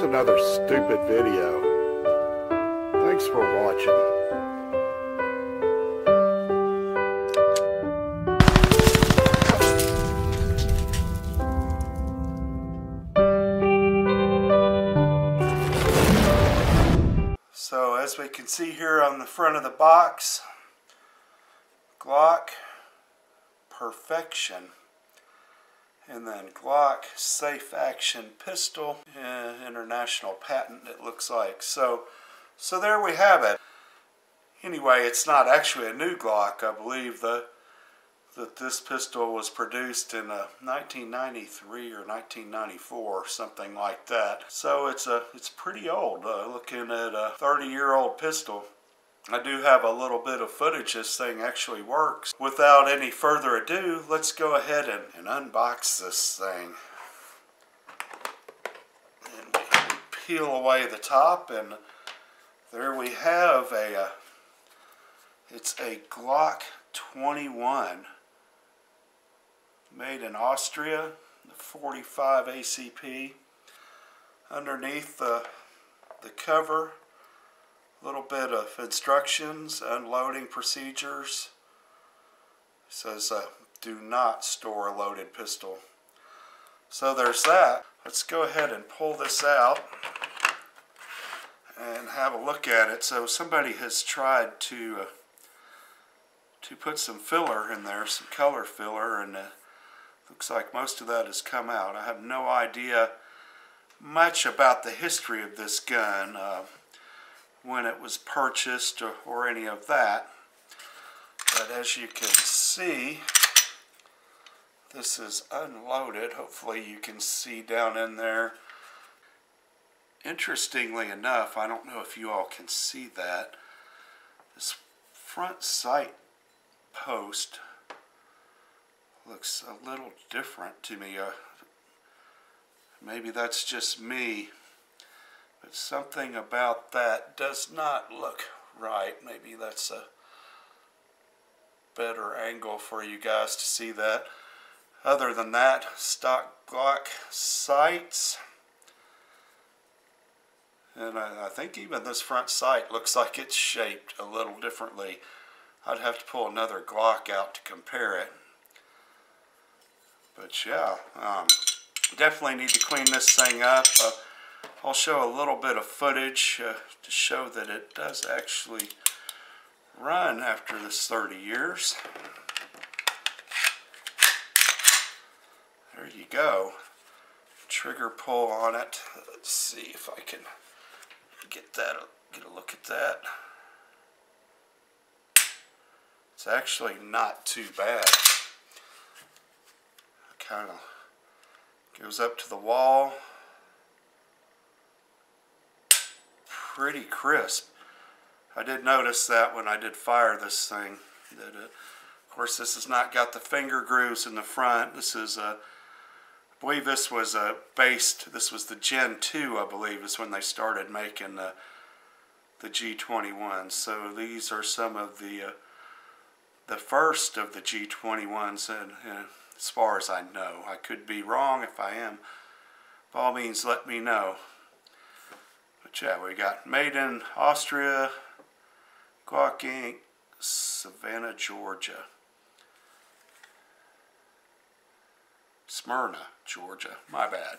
Here's another stupid video. Thanks for watching. So as we can see here on the front of the box, Glock Perfection, and then Glock Safe Action Pistol, international patent it looks like. So there we have it. Anyway, it's not actually a new Glock. I believe that this pistol was produced in 1993 or 1994, something like that. So it's pretty old. Looking at a 30-year-old pistol. I do have a little bit of footage this thing actually works. Without any further ado, let's go ahead and unbox this thing. And we peel away the top, and there we have it's a Glock 21. Made in Austria, the 45 ACP. Underneath the cover, a little bit of instructions, unloading procedures. It says, do not store a loaded pistol. So there's that. Let's go ahead and pull this out and have a look at it. So somebody has tried to put some filler in there, some color filler, and looks like most of that has come out. I have no idea much about the history of this gun, when it was purchased or any of that. But as you can see, this is unloaded. Hopefully you can see down in there. Interestingly enough, I don't know if you all can see that, this front sight post looks a little different to me. Maybe that's just me, but something about that does not look right. Maybe that's a better angle for you guys to see that. Other than that, stock Glock sights. And I think even this front sight looks like it's shaped a little differently. I'd have to pull another Glock out to compare it. But yeah, definitely need to clean this thing up. I'll show a little bit of footage to show that it does actually run after this 30 years. There you go. Trigger pull on it. Let's see if I can get a look at that. It's actually not too bad. Kind of goes up to the wall. Pretty crisp. I did notice that when I did fire this thing. That of course, this has not got the finger grooves in the front. This is I believe this was this was the Gen 2, I believe, is when they started making the G21s. So these are some of the first of the G21s, and as far as I know. I could be wrong. If I am, by all means let me know. But yeah, we got made in Austria, Glock Inc., Savannah, Georgia. Smyrna, Georgia, my bad.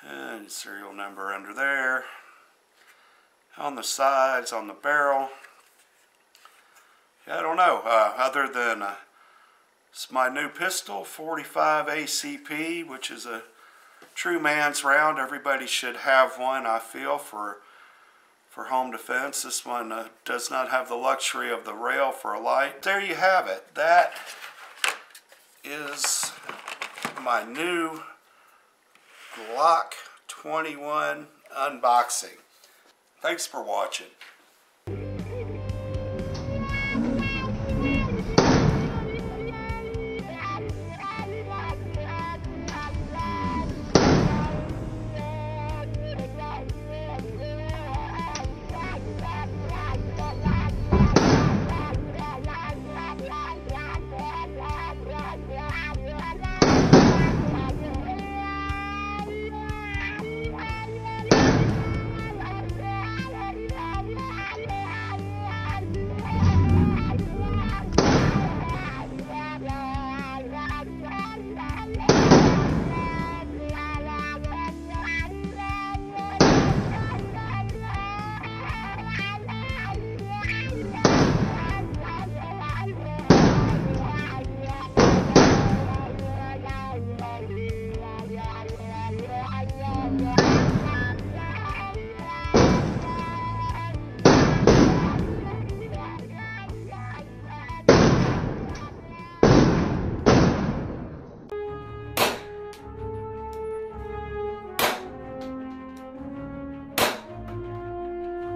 And serial number under there. On the sides, on the barrel. Yeah, I don't know, other than it's my new pistol, 45 ACP, which is a true man's round. Everybody should have one, I feel, for home defense. This one does not have the luxury of the rail for a light. There you have it. That is my new Glock 21 unboxing. Thanks for watching.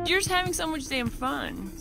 You're just having so much damn fun.